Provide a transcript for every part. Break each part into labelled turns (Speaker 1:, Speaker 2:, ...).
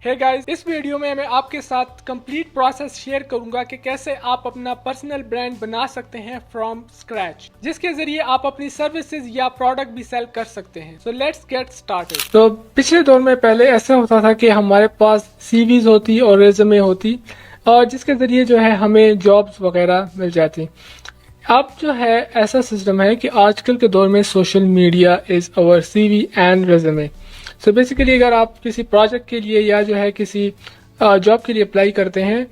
Speaker 1: Hey guys, इस video में मैं आपके साथ कंप्लीट प्रोसेस शेयर करूंगा कि कैसे आप अपना पर्सनल ब्रांड बना सकते हैं फ्रॉम स्क्रैच, जिसके जरिए आप अपनी सर्विसेज या प्रोडक्ट भी सेल कर सकते हैं। So let's get started. तो पिछले दौर में पहले ऐसा होता था कि हमारे पास सीवीज होती और रेज्यूमे होती और जिसके जरिए जो है हमें जॉब्स वगैरह मिल जाती। अब जो है ऐसा सिस्टम है कि आजकल के दौर में social media is our CV and resume. So basically अगर आप किसी प्रोजेक्ट के लिए या जो है किसी जॉब के लिए अप्लाई करते हैं,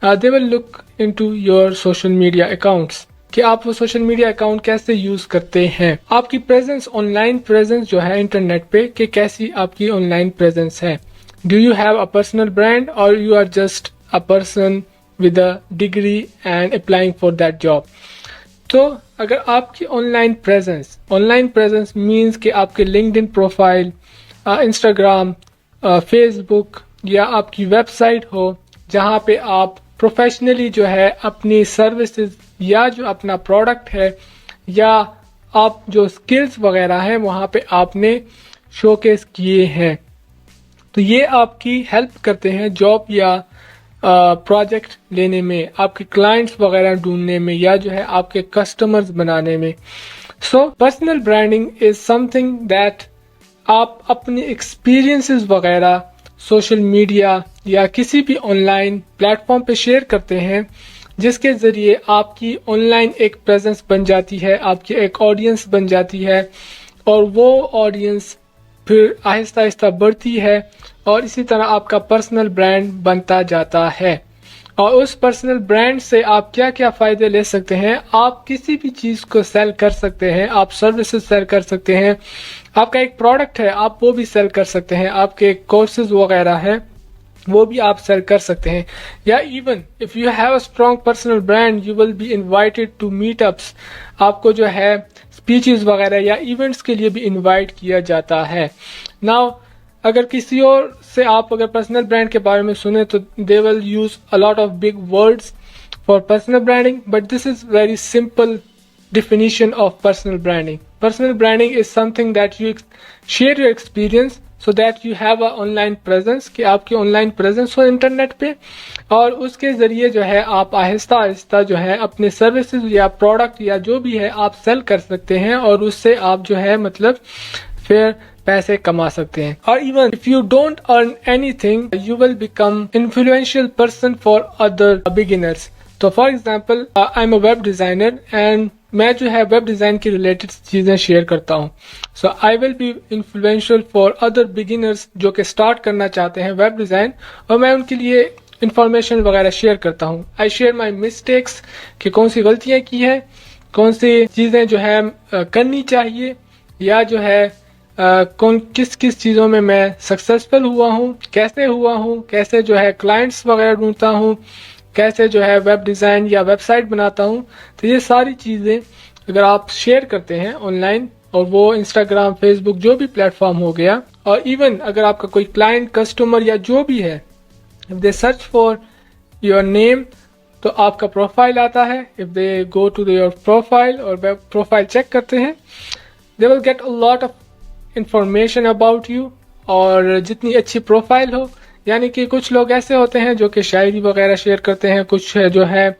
Speaker 1: they will look into your social media accounts कि आप वो सोशल मीडिया अकाउंट कैसे यूज करते हैं, आपकी प्रेजेंस, ऑनलाइन प्रेजेंस जो है इंटरनेट पे, कि कैसी आपकी ऑनलाइन प्रेजेंस है। Do you have a personal brand और you are just a person with a degree and applying for that job. तो अगर आपकी ऑनलाइन प्रेजेंस मीन्स कि आपके लिंक्डइन प्रोफाइल, इंस्टाग्राम, फेसबुक या आपकी वेबसाइट हो जहाँ पे आप प्रोफेशनली जो है अपनी सर्विसेज या जो अपना प्रोडक्ट है या आप जो स्किल्स वगैरह हैं वहाँ पे आपने शोकेस किए हैं, तो ये आपकी हेल्प करते हैं जॉब या प्रोजेक्ट लेने में, आपके क्लाइंट्स वगैरह ढूंढने में या जो है आपके कस्टमर्स बनाने में। So personal branding is something that आप अपने एक्सपीरियंसेस वगैरह सोशल मीडिया या किसी भी ऑनलाइन प्लेटफॉर्म पे शेयर करते हैं, जिसके जरिए आपकी ऑनलाइन एक प्रेजेंस बन जाती है, आपकी एक ऑडियंस बन जाती है और वो ऑडियंस फिर आहिस्ता आहिस्ता बढ़ती है और इसी तरह आपका पर्सनल ब्रांड बनता जाता है। और उस पर्सनल ब्रांड से आप क्या क्या फायदे ले सकते हैं, आप किसी भी चीज को सेल कर सकते हैं, आप सर्विसेज सेल कर सकते हैं, आपका एक प्रोडक्ट है आप वो भी सेल कर सकते हैं, आपके कोर्सेज वगैरह है वो भी आप सेल कर सकते हैं, या even if you have a strong personal brand you will be invited to meetups. आपको जो है स्पीचेस वगैरह या इवेंट्स के लिए भी इनवाइट किया जाता है। नाउ अगर किसी और से आप अगर पर्सनल ब्रांड के बारे में सुने तो they will use a lot of big words for personal branding, but this is very simple definition of personal branding. Personal branding is something that you share your experience so that you have a online presence, कि आपकी online presence हो internet पे और उसके जरिए जो है आप आहिस्ता आहिस्ता जो है अपने सर्विसेज या प्रोडक्ट या जो भी है आप सेल कर सकते हैं और उससे आप जो है मतलब फिर पैसे कमा सकते हैं। और even if you don't earn anything you will become influential person for other beginners. तो for example I am a web designer and मैं जो है वेब डिजाइन की रिलेटेड चीजें शेयर करता हूँ। So I will be influential for other beginners जो कि स्टार्ट करना चाहते हैं वेब डिजाइन, और मैं उनके लिए इंफॉर्मेशन वगैरह शेयर करता हूँ। आई शेयर माई मिस्टेक्स कि कौन सी गलतियां की है, कौन सी चीजें जो है करनी चाहिए, या जो है कौन किस किस चीजों में मैं सक्सेसफुल हुआ हूँ, कैसे जो है क्लाइंट्स वगैरह ढूंढता हूँ, कैसे जो है वेब डिजाइन या वेबसाइट बनाता हूँ। तो ये सारी चीजें अगर आप शेयर करते हैं ऑनलाइन, और वो इंस्टाग्राम, फेसबुक जो भी प्लेटफॉर्म हो गया, और इवन अगर आपका कोई क्लाइंट, कस्टमर या जो भी है, if they search for your name तो आपका प्रोफाइल आता है। If they go to your profile और वेब प्रोफाइल चेक करते हैं, they will get a lot of information about you. और जितनी अच्छी प्रोफाइल हो, यानी कि कुछ लोग ऐसे होते हैं जो कि शायरी वगैरह शेयर करते हैं, कुछ जो है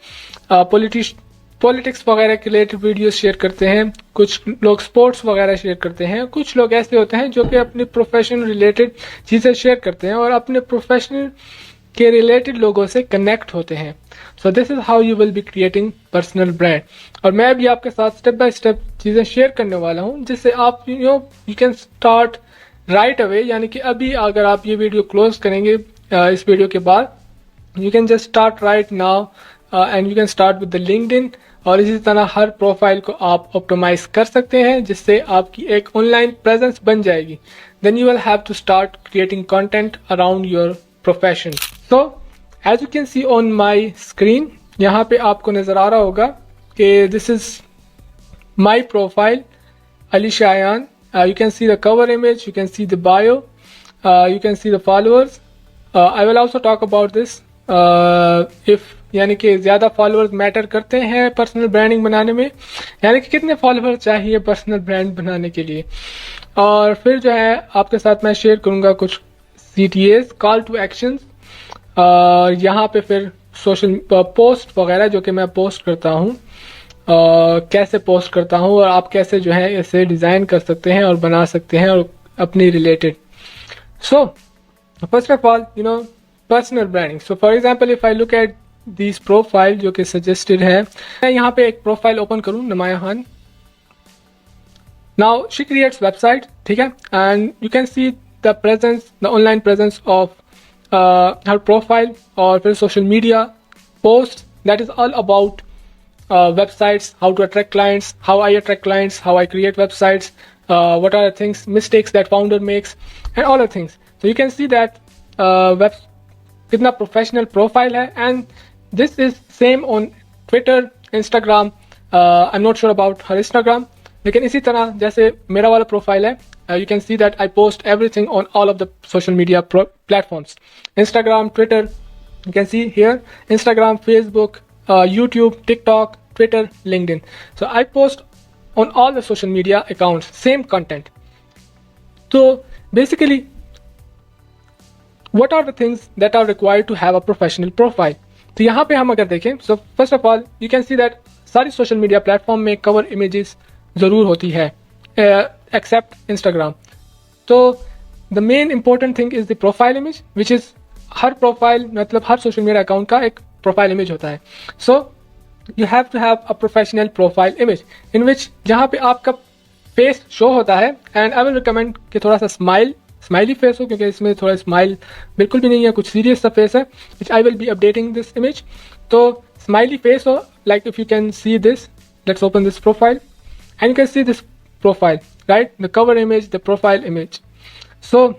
Speaker 1: पॉलिटिक्स वगैरह के रिलेटेड वीडियोस शेयर करते हैं, कुछ लोग स्पोर्ट्स वगैरह शेयर करते हैं, कुछ लोग ऐसे होते हैं जो कि अपने प्रोफेशन रिलेटेड चीजें शेयर करते हैं और अपने प्रोफेशनल के रिलेटेड लोगों से कनेक्ट होते हैं। सो this is how you will be creating personal brand. और मैं भी आपके साथ स्टेप बाय स्टेप चीजें शेयर करने वाला हूँ जिससे आप you can start right away, यानी कि अभी अगर आप ये वीडियो क्लोज करेंगे इस वीडियो के बाद, you can just start right now and you can start with the LinkedIn, और इसी तरह हर प्रोफाइल को आप ऑप्टिमाइज कर सकते हैं जिससे आपकी एक ऑनलाइन प्रेजेंस बन जाएगी। Then you will have to start creating content around your profession. So as you can see on my screen, यहाँ पे आपको नजर आ रहा होगा कि this is my profile Alisha Ayan. You can see the cover image, you can see the bio, you can see the followers. I will also talk about this. If यानी कि ज़्यादा फॉलोअर्स मैटर करते हैं पर्सनल ब्रांडिंग बनाने में, यानी कि कितने फॉलोअर्स चाहिए पर्सनल ब्रांड बनाने के लिए। और फिर जो है आपके साथ मैं शेयर करूँगा कुछ CTAs, कॉल टू एक्शंस, यहाँ पे फिर सोशल पोस्ट वगैरह जो कि मैं पोस्ट करता हूँ, कैसे पोस्ट करता हूँ और आप कैसे जो है इसे डिज़ाइन कर सकते हैं और बना सकते हैं और अपनी related. So first of all personal branding. So for example if I look at this profile जो कि सजेस्टेड है, मैं यहाँ पे एक प्रोफाइल ओपन करूँ, Namaya Khan. Now she creates website, ठीक है, and you can see the presence, the online presence of her profile और फिर social media post. That is all about websites, how to attract clients, how I attract clients, how I create websites, what are the things, mistakes that founder makes, and all the things. So you can see that kitna professional profile hai, and this is same on Twitter, Instagram. I'm not sure about her Instagram, लेकिन इसी तरह जैसे मेरा वाला profile है, you can see that I post everything on all of the social media platforms. Instagram, Twitter, you can see here, Instagram, Facebook, YouTube, TikTok, Twitter, LinkedIn. So I post on all the social media accounts, same content. So basically, what are the things that are required to have a professional profile? तो यहाँ पे हम अगर देखें, so first of all, you can see that सारी social media platform में cover images ज़रूर होती है, except Instagram. तो the main important thing is the profile image, which is her profile मतलब हर सोशल मीडिया अकाउंट का एक प्रोफाइल इमेज होता है. So you have to have a professional profile image in which जहाँ पे आपका फेस शो होता है, एंड आई विल रिकमेंड कि थोड़ा सा स्माइली फेस हो, क्योंकि इसमें थोड़ा स्माइल बिल्कुल भी नहीं है, कुछ सीरियस सा फेस है, which I will be updating this image. तो स्माइली फेस हो, like if you can see this, let's open this profile and you can see this profile, right, the cover image, the profile image. So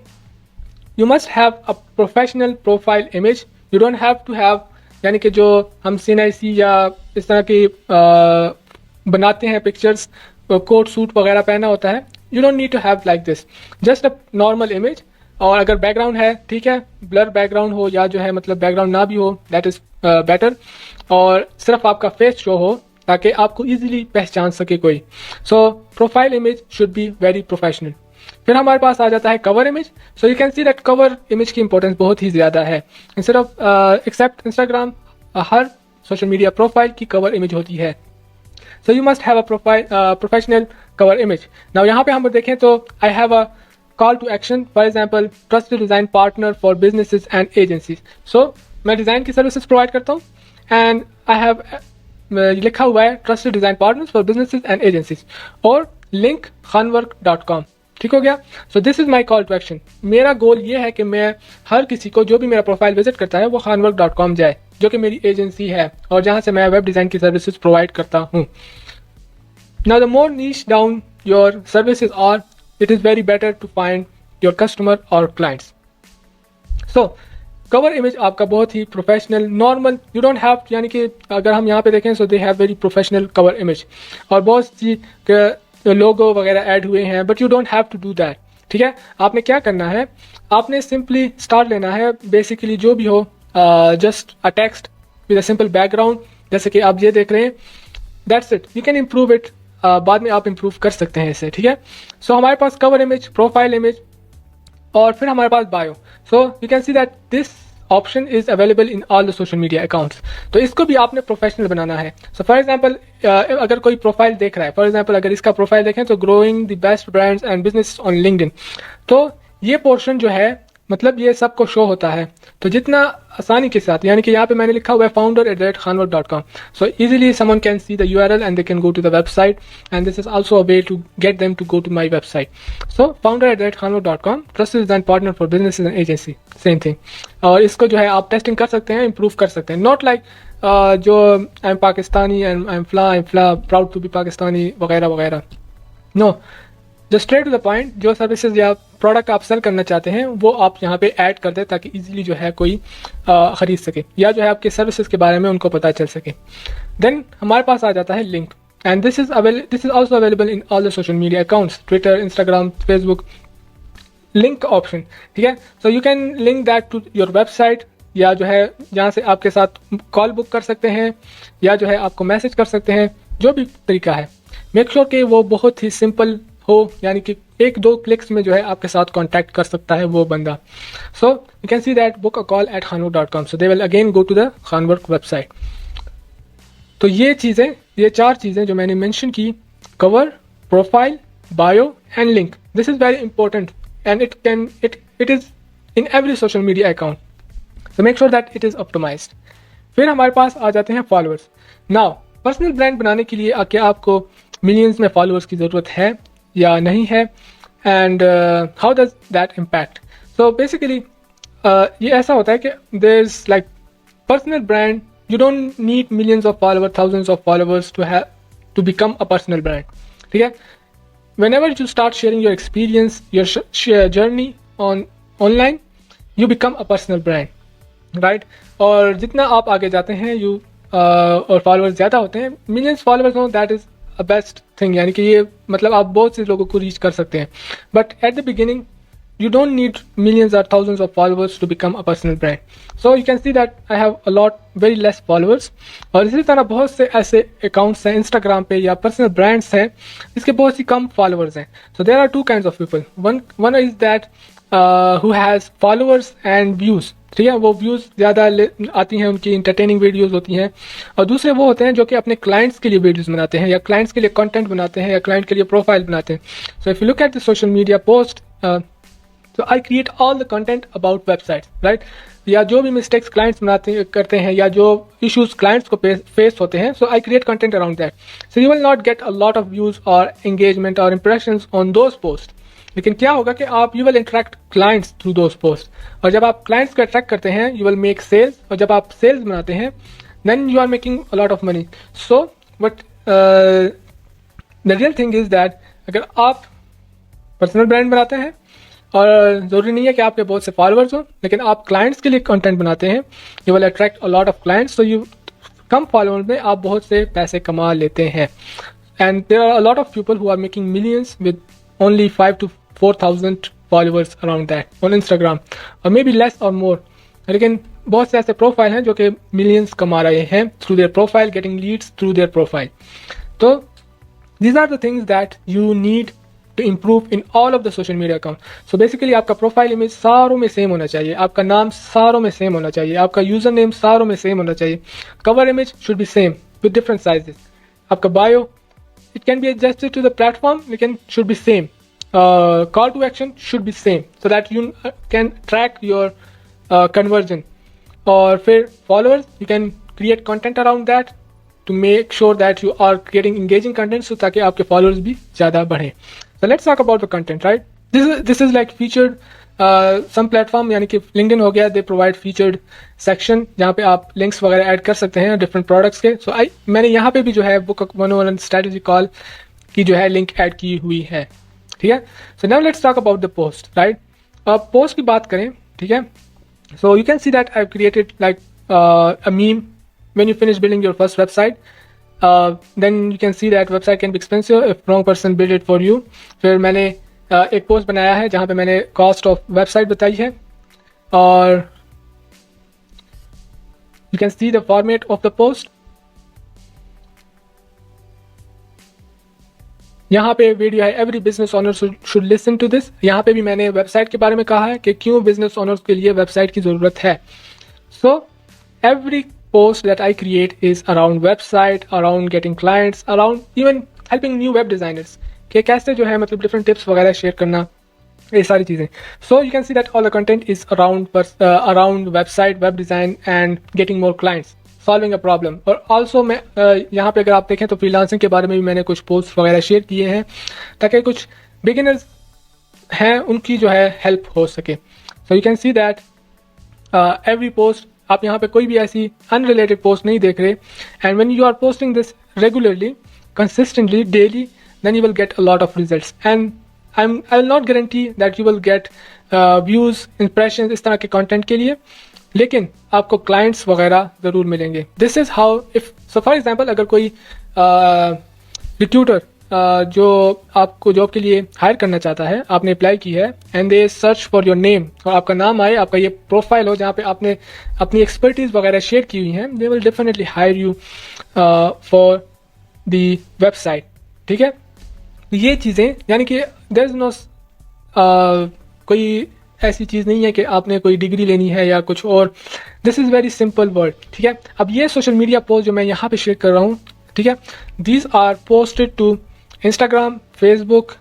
Speaker 1: you must have a professional profile image. You don't have to have, यानी कि जो हम CNIC या इस तरह की बनाते हैं पिक्चर्स, कोट सूट वगैरह पहना होता है, you don't need to have like this, just a normal image. और अगर बैकग्राउंड है, ठीक है, ब्लर बैकग्राउंड हो या जो है मतलब बैकग्राउंड ना भी हो, that is better. और सिर्फ आपका फेस शो हो ताकि आपको easily पहचान सके कोई. So profile image should be very professional. फिर हमारे पास आ जाता है cover image. So you can see that cover image की इंपॉर्टेंस बहुत ही ज़्यादा है. इंस्टेड ऑफ एक्सेप्ट इंस्टाग्राम, हर सोशल मीडिया प्रोफाइल की कवर इमेज होती है. So you must have a professional cover image. Now यहाँ पे हम देखें तो I have a call to action, for example trusted design partner for businesses and agencies. So मैं डिज़ाइन की सर्विसेज प्रोवाइड करता हूँ, एंड आई हैव लिखा हुआ है trusted design partners for businesses and agencies और लिंक khanwork.com. ठीक हो गया. So this is my call to action. मेरा गोल ये है कि मैं हर किसी को जो भी मेरा प्रोफाइल विजिट करता है वो khanwork.com जाए, जो कि मेरी एजेंसी है और जहां से मैं वेब डिज़ाइन की सर्विसेज प्रोवाइड करता हूँ. Now the more niche down your services are, it is very better to find your customer और क्लाइंट्स. सो कवर इमेज आपका बहुत ही professional, normal, you don't have, यानी कि अगर हम यहाँ पे देखें so they have very professional cover image और बहुत सी लोगो वगैरह ऐड हुए हैं, but you don't have to do that. ठीक है, आपने क्या करना है, आपने सिंपली स्टार लेना है, बेसिकली जो भी हो, just a text with a simple background, जैसे कि आप ये देख रहे हैं, that's it. You can improve it, बाद में आप इम्प्रूव कर सकते हैं इसे. ठीक है, सो हमारे पास कवर इमेज, प्रोफाइल इमेज और फिर हमारे पास bio. So you can see that this option is available in all the social media accounts. तो इसको भी आपने प्रोफेशनल बनाना है. सो फॉर एग्जांपल अगर कोई प्रोफाइल देख रहा है, फॉर एग्जांपल अगर इसका प्रोफाइल देखें तो growing the best brands and business on LinkedIn, तो ये पोर्शन जो है मतलब ये सबको शो होता है. तो जितना आसानी के साथ, यानी कि यहाँ पे मैंने लिखा हुआ है founder@khanwork.com. So easily someone can see the URL and they can go to the website, and this is also a way to get them to go to my website. So founder@khanwork.com, trusted design partner for businesses and agency, same thing. और इसको जो है आप testing कर सकते हैं, improve कर सकते हैं. नॉट लाइक जो I am Pakistani and I am फ्ला प्राउड टू बी पाकिस्तानी वगैरह वगैरह. No, just straight to the point. जो सर्विसेज या प्रोडक्ट आप सेल करना चाहते हैं वो आप यहाँ पे ऐड कर दें ताकि इजीली जो है कोई ख़रीद सके या जो है आपके सर्विसेज के बारे में उनको पता चल सके. देन हमारे पास आ जाता है link, and this is also available in all the social media accounts, Twitter, Instagram, Facebook. Link option, ठीक है. So you can link that to your website, या जो है जहाँ से आपके साथ कॉल बुक कर सकते हैं या जो है आपको मैसेज कर सकते हैं, जो भी तरीका है. मेक श्योर कि वो बहुत ही सिंपल हो, यानी कि 1-2 क्लिक्स में जो है आपके साथ कांटेक्ट कर सकता है वो बंदा. So you can see that book a call at khanwork.com. So they will again go to the khanwork website. तो ये 4 चीज़ें जो मैंने मेंशन की, cover, profile, bio and link, this is very important and it is in every social media account. So make sure that it is optimized. फिर हमारे पास आ जाते हैं फॉलोअर्स. नाउ पर्सनल ब्रांड बनाने के लिए क्या आपको मिलियंस में फॉलोअर्स की ज़रूरत है या नहीं है, and how does that impact. So basically ये ऐसा होता है कि there is like personal brand, you don't need millions of followers, thousands of followers to become a personal brand. ठीक है. Whenever you start sharing your experience, your journey online, you become a personal brand, right? और जितना आप आगे जाते हैं और followers ज़्यादा होते हैं, millions followers हो, that is a best thing, यानी कि ये मतलब आप बहुत से लोगों को रीच कर सकते हैं. But at the beginning you don't need millions or thousands of followers to become a personal brand. So you can see that I have a lot very less followers. और इसी तरह बहुत से ऐसे accounts हैं Instagram पे या personal brands हैं जिसके बहुत सी कम followers हैं. So there are two kinds of people. One is that who has followers and views. ठीक है, वो व्यूज़ ज़्यादा आती हैं, उनकी इंटरटेनिंग वीडियोज़ होती हैं. और दूसरे वो होते हैं जो कि अपने क्लाइंट्स के लिए वीडियोज़ बनाते हैं या क्लाइंट्स के लिए कंटेंट बनाते हैं या क्लाइंट के लिए प्रोफाइल बनाते हैं. So if you look at the social media post, so I create all the content about websites, right? या जो भी मिस्टेक्स क्लाइंट्स करते हैं या जो इश्यूज क्लाइंट्स को फेस होते हैं, so I create content around that. So you will not get a lot of views or engagement or impressions on those posts. लेकिन क्या होगा कि आप you will attract clients through those posts. और जब आप clients को attract करते हैं, you will make sales. और जब आप sales बनाते हैं, then you are making a lot of money. So but the real thing is that अगर आप पर्सनल ब्रांड बनाते हैं और ज़रूरी नहीं है कि आपके बहुत से फॉलोअर्स हो, लेकिन आप क्लाइंट्स के लिए कंटेंट बनाते हैं, you will attract a lot of clients. तो यू कम फॉलोअर्स में आप बहुत से पैसे कमा लेते हैं. And there are a lot of people who are making millions with only 5,000 to 4,000 followers around that on Instagram, और मे बी लेस और मोर. लेकिन बहुत से ऐसे प्रोफाइल हैं जो कि मिलियंस कमा रहे हैं through their profile, getting leads through their profile. तो these are the things that you need to improve in all of the social media accounts. So basically आपका प्रोफाइल इमेज सारों में सेम होना चाहिए, आपका नाम सारों में सेम होना चाहिए, आपका यूजर नेम सारों में सेम होना चाहिए, cover image should be same with different sizes, आपका bio it can be adjusted to the platform लेकिन should be same, call to action should be same so that you can track your conversion. और फिर followers you can create content around that to make sure that you are creating engaging content, so ताकि आपके followers भी ज़्यादा बढ़ें. So let's talk about the content, right? This is like featured some platform, यानी कि LinkedIn हो गया, they provide featured section जहाँ पे आप links वगैरह ऐड कर सकते हैं different products के. So मैंने यहाँ पे भी जो है book 101 strategy call की जो है लिंक ऐड की हुई है. ठीक है. So now let's talk about the post, right? अब post की बात करें, ठीक है. So you can see that I've created like a meme. When you finish building your first website, then you can see that website can be expensive if wrong person build it for you. फिर मैंने एक post बनाया है जहाँ पे मैंने cost of website बताई है, और you can see the format of the post. यहाँ पे वीडियो है every business owner should listen to this. यहाँ पे भी मैंने वेबसाइट के बारे में कहा है कि क्यों बिजनेस ओनर्स के लिए वेबसाइट की ज़रूरत है. So every post that I create is around website, around getting clients, around even helping new web designers कि कैसे जो है मतलब different tips वगैरह शेयर करना, ये सारी चीज़ें. So you can see that all the content is around website, web design and getting more clients, solving a problem. और also मैं यहाँ पे अगर आप देखें तो freelancing के बारे में भी मैंने कुछ posts वगैरह शेयर किए हैं ताकि कुछ beginners हैं उनकी जो है help हो सके. So you can see that every post, आप यहाँ पे कोई भी ऐसी अनरिलेटेड पोस्ट नहीं देख रहे. And when you are posting this regularly, consistently, daily, then you will get a lot of results. And I will not guarantee that you will get views, impression इस तरह के कंटेंट के लिए, लेकिन आपको क्लाइंट्स वगैरह ज़रूर मिलेंगे. This is how, if so for example अगर कोई रिक्रूटर जो आपको जॉब के लिए हायर करना चाहता है, आपने अप्लाई की है and they search for your name, और आपका नाम आए, आपका ये प्रोफाइल हो जहाँ पे आपने अपनी एक्सपर्टीज़ वगैरह शेयर की हुई हैं, they will definitely hire you for the website. ठीक है. तो ये चीज़ें यानी कि देयर इज़ नो कोई ऐसी चीज़ नहीं है कि आपने कोई डिग्री लेनी है या कुछ और। This is very simple word, ठीक है। अब ये सोशल मीडिया पोस्ट जो मैं यहाँ पे शेयर कर रहा हूँ, ठीक है, these are posted to Instagram, Facebook,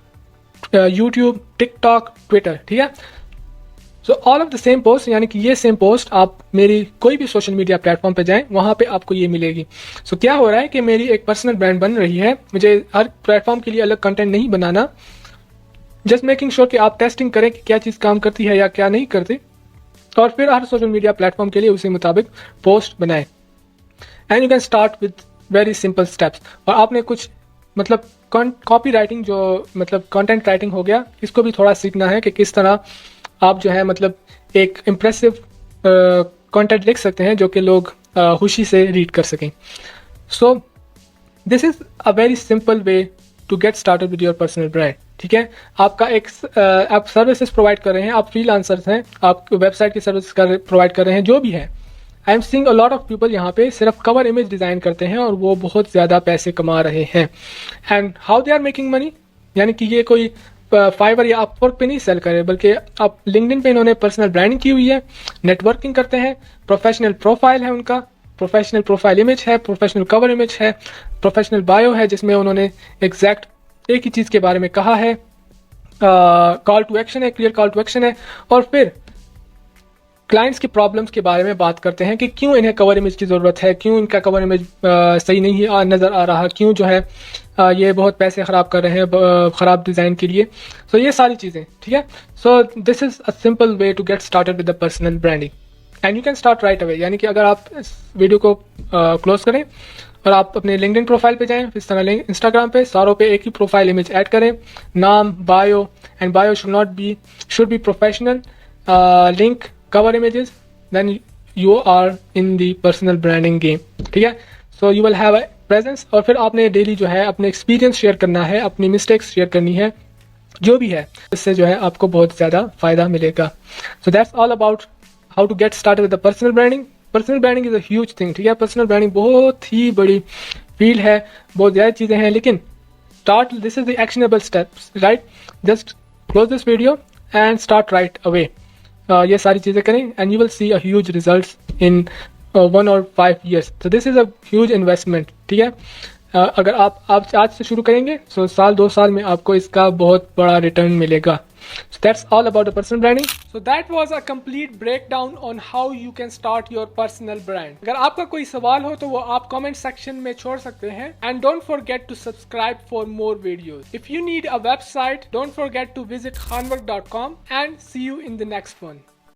Speaker 1: YouTube, TikTok, Twitter, ठीक है। So all of the same post, यानी कि ये सेम पोस्ट आप मेरी कोई भी सोशल मीडिया प्लेटफॉर्म पे जाएं, वहाँ पे आपको ये मिलेगी। सो क्या हो रहा है कि मेरी एक पर्सनल ब्रांड बन रही है, मुझे हर प्लेटफॉर्म के लिए अलग कंटेंट नहीं बनाना, जस्ट मेकिंग श्योर कि आप टेस्टिंग करें कि क्या चीज़ काम करती है या क्या नहीं करती, और फिर हर सोशल मीडिया प्लेटफॉर्म के लिए उसी मुताबिक पोस्ट बनाएं। And you can start with very simple steps. और आपने कुछ मतलब कॉपी राइटिंग जो मतलब कंटेंट राइटिंग हो गया, इसको भी थोड़ा सीखना है कि किस तरह आप जो है मतलब एक इम्प्रेसिव कंटेंट लिख सकते हैं जो कि लोग खुशी से रीड कर सकें। So this is a very simple way to get started with your personal brand, ठीक है। आपका एक आप सर्विसेज प्रोवाइड कर रहे हैं, आप फ्रीलांसर्स हैं, आप वेबसाइट की सर्विस प्रोवाइड कर रहे हैं, जो भी है। I am seeing a lot of people यहाँ पे सिर्फ कवर इमेज डिज़ाइन करते हैं और वो बहुत ज़्यादा पैसे कमा रहे हैं। And how they are making money, यानी कि ये कोई फाइवर या अपवर्क पे नहीं सेल करे, बल्कि आप लिंक्डइन पे इन्होंने पर्सनल ब्रांडिंग की हुई है, नेटवर्किंग करते हैं, प्रोफेशनल प्रोफाइल है उनका, प्रोफेशनल प्रोफाइल इमेज है, प्रोफेशनल कवर इमेज है, प्रोफेशनल बायो है जिसमें उन्होंने एग्जैक्ट एक ही चीज़ के बारे में कहा है, कॉल टू एक्शन है, क्लियर कॉल टू एक्शन है, और फिर क्लाइंट्स की प्रॉब्लम्स के बारे में बात करते हैं कि क्यों इन्हें कवर इमेज की ज़रूरत है, क्यों इनका कवर इमेज सही नहीं नज़र आ रहा, क्यों जो है ये बहुत पैसे ख़राब कर रहे हैं ख़राब डिज़ाइन के लिए। सो ये सारी चीज़ें, ठीक है। So this is a simple way to get started with the personal branding and you can start right away. यानी कि अगर आप इस वीडियो को क्लोज करें और आप अपने लिंक्डइन प्रोफाइल पे जाएं, इस तरह इंस्टाग्राम पे सारों पे एक ही प्रोफाइल इमेज ऐड करें, नाम, bio, and bio should be professional, link, cover images, then you are in the personal branding game, ठीक है। so you will have a presence, और फिर आपने डेली जो है अपने एक्सपीरियंस शेयर करना है, अपनी मिस्टेक्स शेयर करनी है, जो भी है, इससे जो है आपको बहुत ज़्यादा फायदा मिलेगा। so that's all about how to get started with the personal branding. personal branding is a huge thing, ठीक है। personal branding बहुत ही बड़ी फील्ड है, बहुत ज़्यादा चीज़ें हैं, लेकिन start, this is the actionable steps, right? just close this video and start right away. ये सारी चीज़ें करें and you will see a huge results in 1 or 5 years. so this is a huge investment, ठीक है। अगर आप आज से शुरू करेंगे तो साल 2 साल में आपको इसका बहुत बड़ा रिटर्न मिलेगा। So that's all about the personal branding. So that was a complete breakdown on how you can start your personal brand. अगर आपका कोई सवाल हो तो वो आप comment section में छोड़ सकते हैं and don't forget to subscribe for more videos. If you need a website, don't forget to visit khanwork.com and see you in the next one.